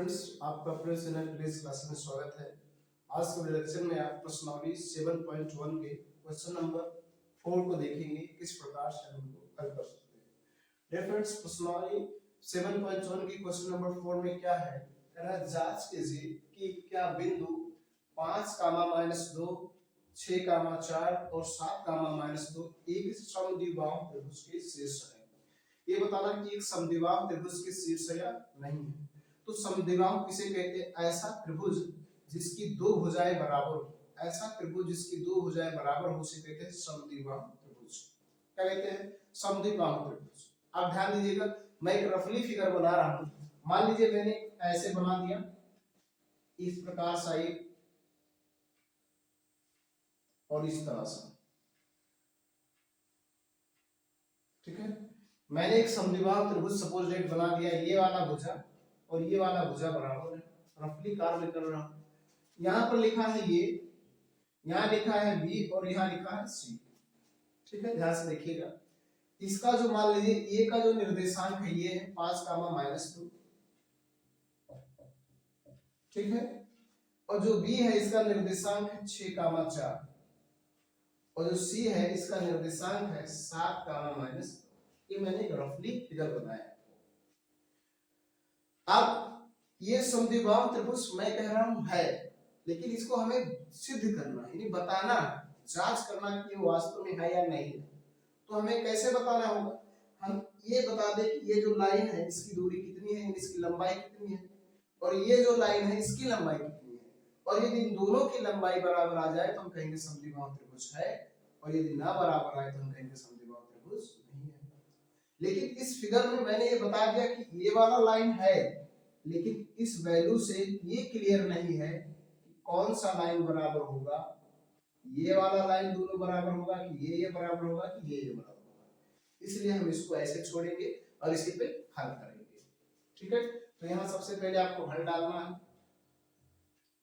Friends, आपका अपने channel please class में स्वागत है। आज के लेक्चर में आप प्रश्नावली 7.1 के क्वेश्चन नंबर 4 को देखेंगे, किस प्रकार से हम इनको हल कर सकते हैं। डियर फ्रेंड्स, प्रश्नावली 7.1 की क्वेश्चन नंबर 4 में क्या है, कह रहा है जांच कीजिए कि क्या बिंदु 5, -2, 6, 4 और 7, -2 एक समद्विबाहु त्रिभुज के शीर्ष है। ये बताना कि एक समद्विबाहु त्रिभुज के शीर्ष है या नहीं है। तो समद्विबाहु किसे कहते हैं? ऐसा त्रिभुज जिसकी दो भुजाएं बराबर हो, ऐसा त्रिभुज जिसकी दो भुजाएं बराबर हो उसे कहते हैं समद्विबाहु त्रिभुज। क्या कहते हैं? समद्विबाहु त्रिभुज। आप ध्यान दीजिएगा, मैं एक रफली फिगर बना रहा हूं। मान लीजिए मैंने ऐसे बना दिया, इस प्रकार से एक और इस तरह से, ठीक है। मैंने एक समद्विबाहु त्रिभुज सपोज डेट बना दिया, ये वाला भुजा और ये वाला भुजा बराबर है, रफली कार्य कर रहा हूं। यहां पर लिखा है ये, यहां लिखा है बी और यहां लिखा है सी, ठीक है। ध्यान से देखिएगा, इसका जो मान लीजिए ए का जो निर्देशांक है ये है 5, -2, ठीक है। और जो बी है इसका निर्देशांक है 6, 4 और जो सी है इसका निर्देशांक है 7, -2। ये मैंने एक रफली फिगर बनाया। अब ये समद्विबाहु त्रिभुज मैं कह रहा हूं है, लेकिन इसको हमें सिद्ध करना है, यानी बताना, जांच करना कि ये वास्तव में है या नहीं है। तो हमें कैसे बताना होगा? हम ये बता दें कि ये जो लाइन है इसकी दूरी कितनी है, इसकी लंबाई कितनी है, और ये जो लाइन है इसकी लंबाई कितनी है। और यदि इन दोनों की लंबाई बराबर आ जाए तो हम कहेंगे समद्विबाहु त्रिभुज है, और यदि ना बराबर आए तो हम कहेंगे समद्विबाहु त्रिभुज नहीं है। लेकिन इस फिगर में मैंने ये बता दिया कि ये वाला लाइन है, लेकिन इस वैल्यू से ये क्लियर नहीं है कि कौन सा लाइन बराबर होगा, ये वाला लाइन दोनों बराबर होगा कि ये बराबर होगा कि ये बराबर होगा। इसलिए हम इसको ऐसे छोड़ेंगे और इसी पे हल करेंगे, ठीक है। तो यहाँ सबसे पहले आपको हल डालना है,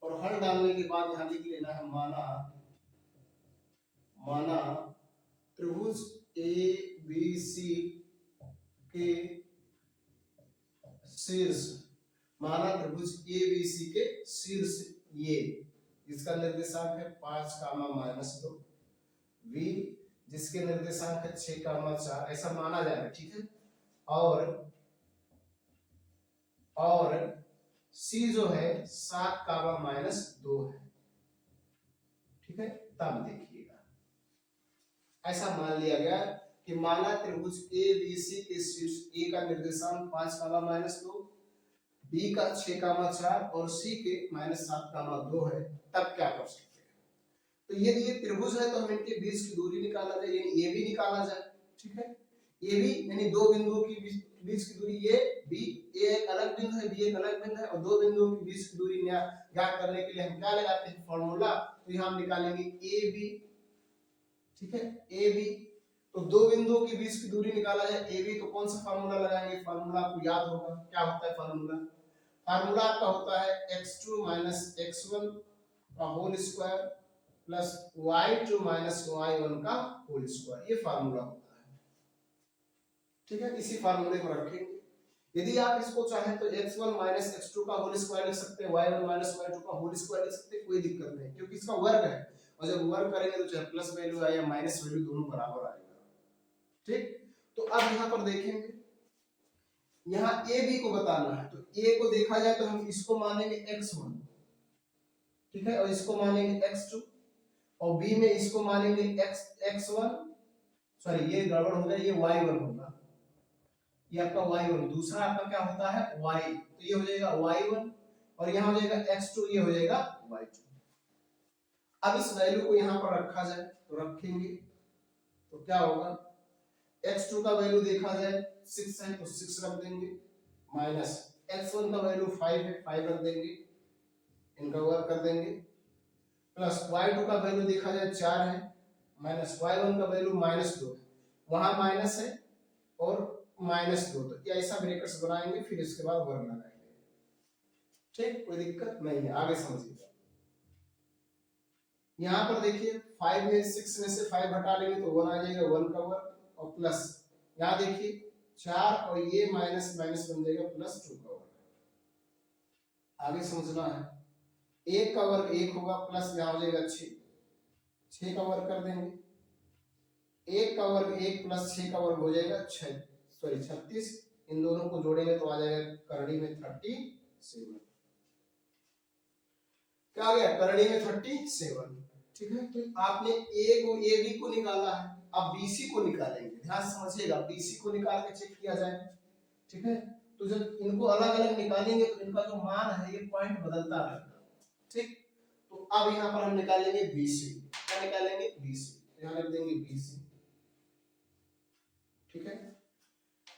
और हल डालने के बाद यहाँ लिख लेना है माना त्रिभुज ए बी सी के शीर्ष, माना त्रिभुज ए बी सी के शीर्ष ये, जिसका निर्देशांक है 5, -2, बी जिसके निर्देशांक है 6, 4, ऐसा माना जा रहा है, ठीक है। और सी जो है 7, -2 है, ठीक है। तब देखिएगा ऐसा मान लिया गया कि माना त्रिभुज ए बी सी के शीर्ष ए का निर्देशांक 5, -2, बी का 6, 4 और सी के -7, 2 है। तब क्या कर सकते हैं? तो यदि ये त्रिभुज है तो हम इनके बीच की दूरी निकाला जाए, यानी ए बी निकाला जाए, ठीक है। ए बी यानी दो बिंदुओं की बीच की दूरी ए बी, ए एक अलग बिंदु है, बी एक अलग बिंदु है, और दो बिंदुओं के बीच की दूरी ज्ञात करने के लिए हम क्या लगाते हैं? फॉर्मूला। तो यहाँ हम निकालेंगे ए बी, ठीक है, ए बी। तो दो बिंदुओं के बीच की दूरी निकाला जाए ए बी, तो कौन सा फार्मूला लगाएंगे? फार्मूला आपको याद होगा, क्या होता है फार्मूला? फार्मूला आपका होता है x2 - x1 का whole square plus y2 - y1 का होल स्क्वायर, ये फार्मूला होता है, ठीक है। इसी फार्मूले को रखेंगे। यदि आप इसको चाहें तो x1 - x2 का होल स्क्वायर लिख सकते हैं, y1 - y2 का होल स्क्वायर लिख सकते हैं, कोई दिक्कत नहीं, क्योंकि इसका वर्ग है, और जब वर्ग करेंगे तो चाहे प्लस वैल्यू आए या माइनस वैल्यू दोनों बराबर आएगा, ठीक। तो अब यहाँ पर देखेंगे, यहाँ ए बी को बताना है, तो ए को देखा जाए तो हम इसको मानेंगे x1, ठीक है, और इसको मानेंगे x2, और बी में इसको मानेंगे x1, सॉरी ये गड़बड़ हो गया, ये y1 होगा, ये आपका y1, दूसरा आपका क्या होता है y, तो ये हो जाएगा y1, और यहाँ हो जाएगा x2, ये हो जाएगा y2। अब इस वैल्यू को यहाँ पर रखा जाए तो रखेंगे, तो क्या होगा? x2 का वैल्यू देखा जाए 6 है तो 6 रख देंगे, माइनस x1 का वैल्यू 5 है, 5 रख देंगे, इनका वर्ग कर देंगे, प्लस y2 का वैल्यू देखा जाए 4 है, माइनस y1 का वैल्यू -2 है, वहां माइनस है और -2, तो ऐसा ब्रैकेट्स बनाएंगे, फिर इसके बाद वर्ग लगाएंगे, ठीक, कोई दिक्कत नहीं है, आगे समझिएगा। यहाँ पर देखिए 5 में 6 में से 5 हटा लेंगे तो 1 आ जाएगा, 1 का वर्ग, और प्लस यहाँ देखिए 4 और ये माइनस माइनस बन जाएगा +2 का वर्ग, आगे समझना है। 1 का वर्ग 1 होगा प्लस यहाँ हो जाएगा 6, 6 का वर्ग कर देंगे। 1 का वर्ग 1 प्लस 6 का वर्ग हो जाएगा 36। इन दोनों को जोड़ेंगे तो आ जाएगा करड़ी में 37। क्या आ गया? करड़ी में 37। ठीक है, तो आपने ए को ए बी को निकाला है, अब बीसी को निकालेंगे। ध्यान से समझिएगा, बीसी को निकाल के चेक किया जाए। ठीक है, तो जब इनको अलग अलग निकालेंगे तो इनका जो मान है ये पॉइंट बदलता रहेगा। ठीक, तो अब यहाँ पर हम निकालेंगे बीसी। क्या निकालेंगे? बीसी। यहाँ रख देंगे बीसी। ठीक है,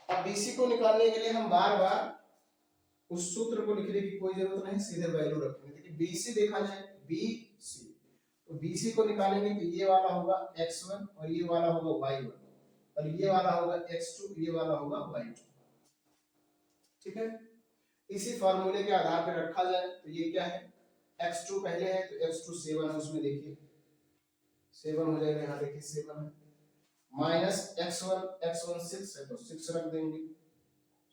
अब बीसी को निकालने के लिए हम बार बार उस सूत्र को लिखने की कोई जरूरत नहीं, सीधे वैल्यू रखेंगे। देखिए बीसी देखा जाए, बीसी, तो बीसी को निकालेंगे तो ये वाला होगा x1 और ये वाला होगा y1 और ये वाला होगा x2, ये वाला होगा y2। ठीक है, इसी फॉर्मूले के आधार पर रखा जाए तो ये क्या है? x2 पहले है तो x2 7 है, उसमें देखिए 7 हो जाएगा। यहाँ देखिए 7 है, माइनस x1 6 है तो 6 रख देंगे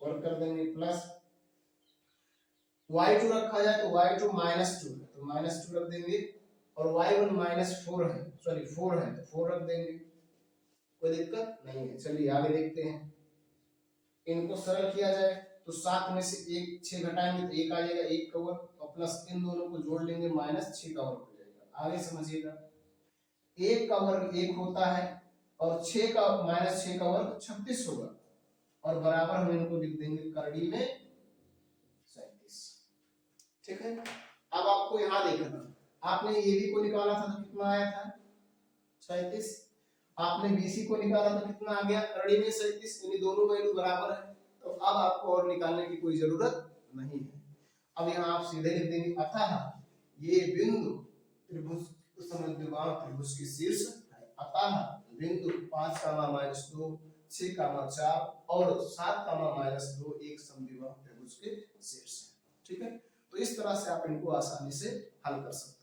और कर देंगे, प्लस y2 रखा जाए तो y2 -2 है तो -2 रख देंगे और y1 -4 है, सॉरी 4 है तो 4 रख देंगे। कोई दिक्कत नहीं है। चलिए आगे देखते हैं। इनको सरल किया जाए तो 7 में से 6 घटाएंगे तो 1 आ जाएगा, 1 का वर्ग और प्लस इन दोनों को जोड़ लेंगे -6 का वर्ग हो जाएगा। आगे समझिएगा, 1 का वर्ग 1 होता है और 6 का -6 का वर्ग 36 होगा और बराबर हम इनको लिख देंगे करड़ी में 37। ठीक है, अब आपको यहाँ देखना, आपने AB को निकाला था तो कितना आया था? 37। आपने BC को निकाला तो कितना आ गया? करड़ी में 37। यानी दोनों वैल्यू बराबर है, तो अब आपको और निकालने की कोई जरूरत नहीं है। अब यहाँ आप सीधे लिख देंगे अतः ये बिंदु त्रिभुज समद्विबाहु त्रिभुज की शीर्ष है। अतः बिंदु 5, -2, 6, 4 और 7, -2 एक समद्विबाहु त्रिभुज के शीर्ष है। ठीक है, तो इस तरह से आप इनको आसानी से हल कर सकते हैं।